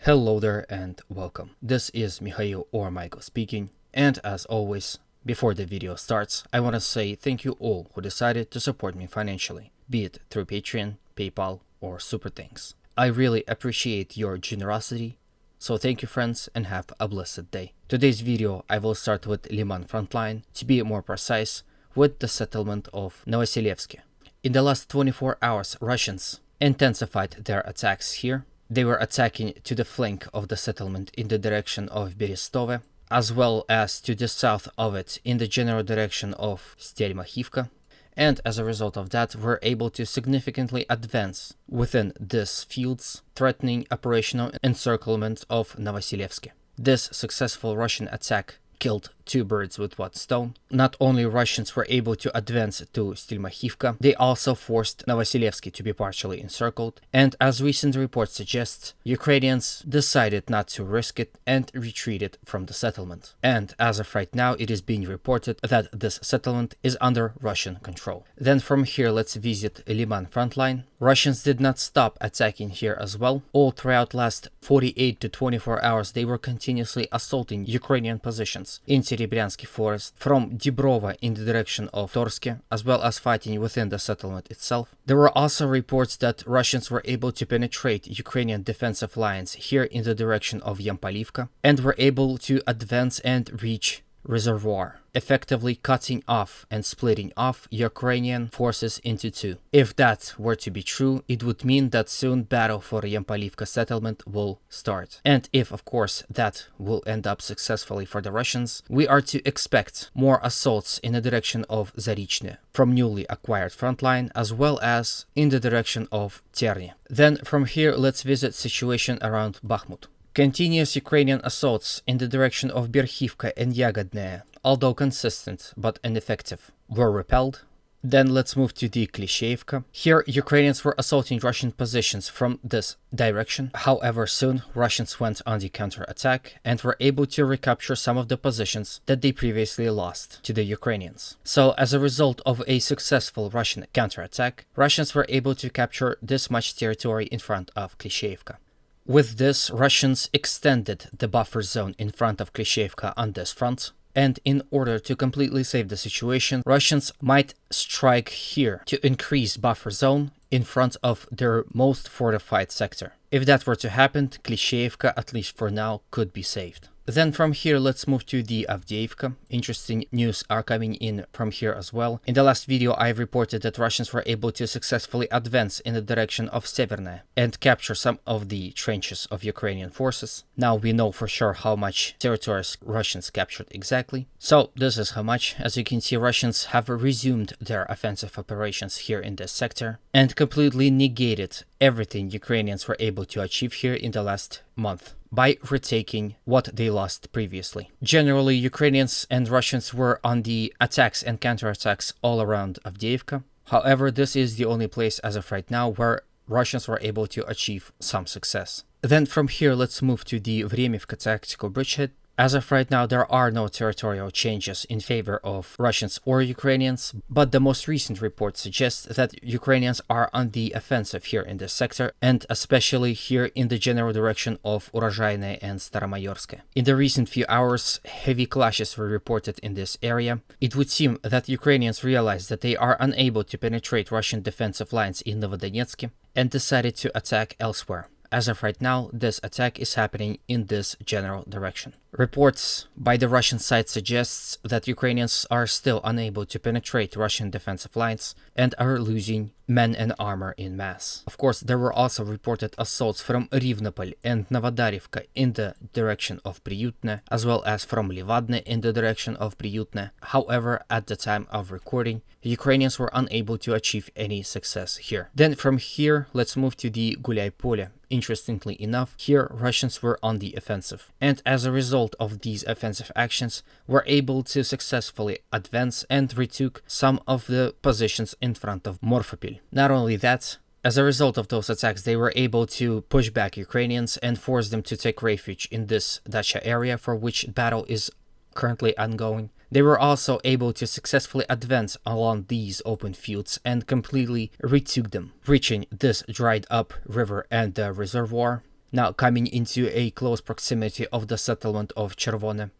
Hello there and welcome. This is Mikhail or Michael speaking, and as always, before the video starts, I want to say thank you all who decided to support me financially, be it through Patreon, PayPal, or Super Thanks. I really appreciate your generosity, so thank you friends and have a blessed day. Today's video I will start with Iliman Frontline, to be more precise, with the settlement of Novoselivske. In the last 24 hours, Russians intensified their attacks here. They were attacking to the flank of the settlement in the direction of Berestove, as well as to the south of it in the general direction of Stelmachivka, and as a result of that were able to significantly advance within these fields, threatening operational encirclement of Novoselivske. This successful Russian attack killed two birds with one stone. Not only Russians were able to advance to Stelmachivka, they also forced Novoselivske to be partially encircled, and as recent reports suggest, Ukrainians decided not to risk it and retreated from the settlement. And as of right now, it is being reported that this settlement is under Russian control. Then from here, let's visit Iliman Frontline. Russians did not stop attacking here as well. All throughout last 48 to 24 hours, they were continuously assaulting Ukrainian positions in Serebryansky forest from Dibrova in the direction of Tors'ke, as well as fighting within the settlement itself. There were also reports that Russians were able to penetrate Ukrainian defensive lines here in the direction of Yampalivka and were able to advance and reach Reservoir, effectively cutting off and splitting off Ukrainian forces into two. If that were to be true, it would mean that soon battle for Yampalivka settlement will start. And if, of course, that will end up successfully for the Russians, we are to expect more assaults in the direction of Zarichne from newly acquired frontline, as well as in the direction of Terny. Then from here, let's visit situation around Bakhmut. Continuous Ukrainian assaults in the direction of Berkhivka and Yagodnaya, although consistent but ineffective, were repelled. Then let's move to the Klishevka. Here, Ukrainians were assaulting Russian positions from this direction. However, soon Russians went on the counter-attack and were able to recapture some of the positions that they previously lost to the Ukrainians. So, as a result of a successful Russian counter-attack, Russians were able to capture this much territory in front of Klishevka. With this, Russians extended the buffer zone in front of Klishevka on this front, and in order to completely save the situation, Russians might strike here to increase buffer zone in front of their most fortified sector. If that were to happen, Klishevka, at least for now, could be saved. Then from here, let's move to the Avdavka. Interesting news are coming in from here as well. In the last video, I reported that Russians were able to successfully advance in the direction of Severnaya and capture some of the trenches of Ukrainian forces. Now we know for sure how much territories Russians captured exactly. So this is how much. As you can see, Russians have resumed their offensive operations here in this sector and completely negated everything Ukrainians were able to achieve here in the last month by retaking what they lost previously. Generally, Ukrainians and Russians were on the attacks and counterattacks all around Avdavka. However, this is the only place as of right now where Russians were able to achieve some success. Then from here, let's move to the Vremivka Tactical Bridgehead. As of right now, there are no territorial changes in favor of Russians or Ukrainians, but the most recent report suggests that Ukrainians are on the offensive here in this sector, and especially here in the general direction of Urozhaine and Staromayorske. In the recent few hours, heavy clashes were reported in this area. It would seem that Ukrainians realized that they are unable to penetrate Russian defensive lines in Novodonetsk and decided to attack elsewhere. As of right now, this attack is happening in this general direction. Reports by the Russian side suggests that Ukrainians are still unable to penetrate Russian defensive lines and are losing men and armor in mass. Of course, there were also reported assaults from Rivnopol and Novodarivka in the direction of Priyutne, as well as from Livadne in the direction of Priyutne. However, at the time of recording, Ukrainians were unable to achieve any success here. Then from here, let's move to the Gulay Pule. Interestingly enough, here Russians were on the offensive, and as a result of these offensive actions, were able to successfully advance and retook some of the positions in front of Morphopil. Not only that, as a result of those attacks, they were able to push back Ukrainians and force them to take refuge in this Dacha area, for which battle is currently ongoing. They were also able to successfully advance along these open fields and completely retook them, reaching this dried up river and the reservoir. now coming into a close proximity of the settlement of Chervone.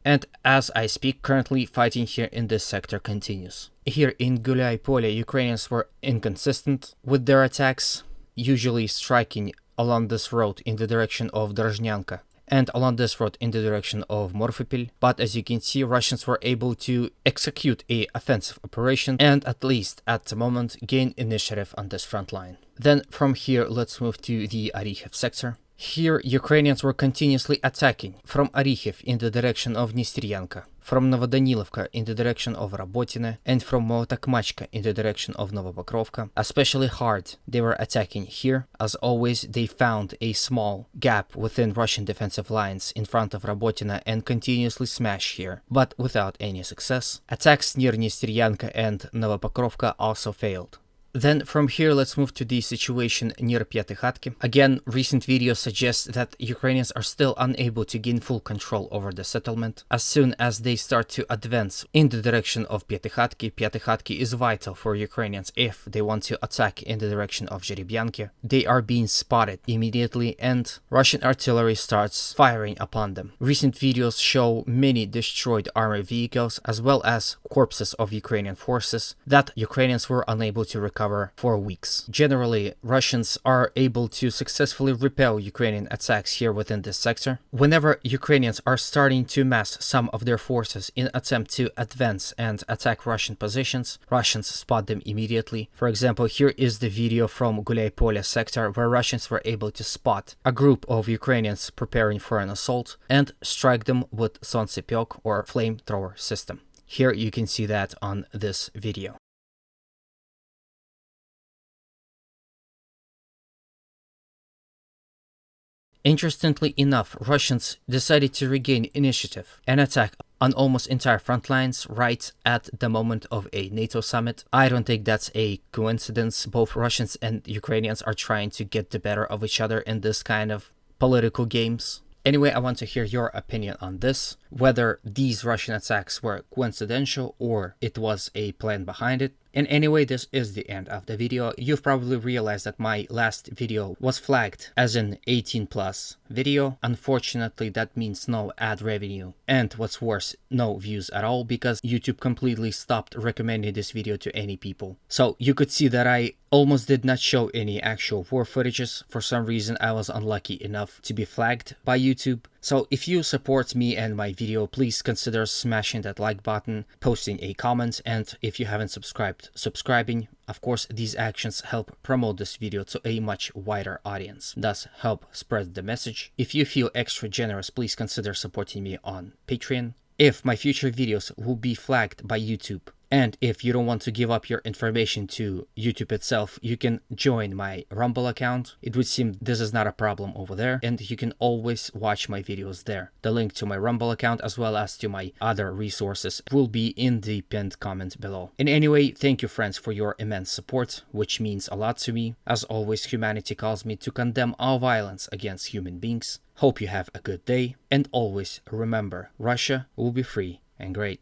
And as I speak, currently fighting here in this sector continues. Here in Gulay Pule, Ukrainians were inconsistent with their attacks, usually striking along this road in the direction of Drozhnyanka and along this road in the direction of Morfopil. But as you can see, Russians were able to execute a offensive operation and at least at the moment gain initiative on this front line. Then from here, let's move to the Arif sector. Here, Ukrainians were continuously attacking from Arikhiv in the direction of Nesteryanka, from Novodanilovka in the direction of Rabotine, and from Molotokmachka in the direction of Novopokrovka. Especially hard they were attacking here. As always, they found a small gap within Russian defensive lines in front of Rabotine and continuously smashed here, but without any success. Attacks near Nesteryanka and Novopokrovka also failed. Then from here, let's move to the situation near Pyatikhatki. Again, recent videos suggest that Ukrainians are still unable to gain full control over the settlement. As soon as they start to advance in the direction of Pyatikhatki, Pyatikhatki is vital for Ukrainians if they want to attack in the direction of Zherebyanki. They are being spotted immediately and Russian artillery starts firing upon them. Recent videos show many destroyed armored vehicles as well as corpses of Ukrainian forces that Ukrainians were unable to recover for weeks. Generally, Russians are able to successfully repel Ukrainian attacks here within this sector. Whenever Ukrainians are starting to mass some of their forces in attempt to advance and attack Russian positions, Russians spot them immediately. For example, here is the video from Gulay Pule sector where Russians were able to spot a group of Ukrainians preparing for an assault and strike them with Solntsepyok or flamethrower system. Here you can see that on this video. Interestingly enough, Russians decided to regain initiative and attack on almost entire front lines right at the moment of a NATO summit. I don't think that's a coincidence. Both Russians and Ukrainians are trying to get the better of each other in this kind of political games. Anyway, I want to hear your opinion on this, whether these Russian attacks were coincidental or it was a plan behind it. And anyway, this is the end of the video. You've probably realized that my last video was flagged as an 18+ video. Unfortunately, that means no ad revenue. And what's worse, no views at all because YouTube completely stopped recommending this video to any people. So you could see that I almost did not show any actual war footages. For some reason, I was unlucky enough to be flagged by YouTube. So if you support me and my video, please consider smashing that like button, posting a comment, and if you haven't subscribed, subscribing. Of course, these actions help promote this video to a much wider audience, thus help spread the message. If you feel extra generous, please consider supporting me on Patreon. If my future videos will be flagged by YouTube, and if you don't want to give up your information to YouTube itself, you can join my Rumble account. It would seem this is not a problem over there, and you can always watch my videos there. The link to my Rumble account as well as to my other resources will be in the pinned comment below. And anyway, thank you friends for your immense support, which means a lot to me. As always, humanity calls me to condemn all violence against human beings. Hope you have a good day, and always remember, Russia will be free and great.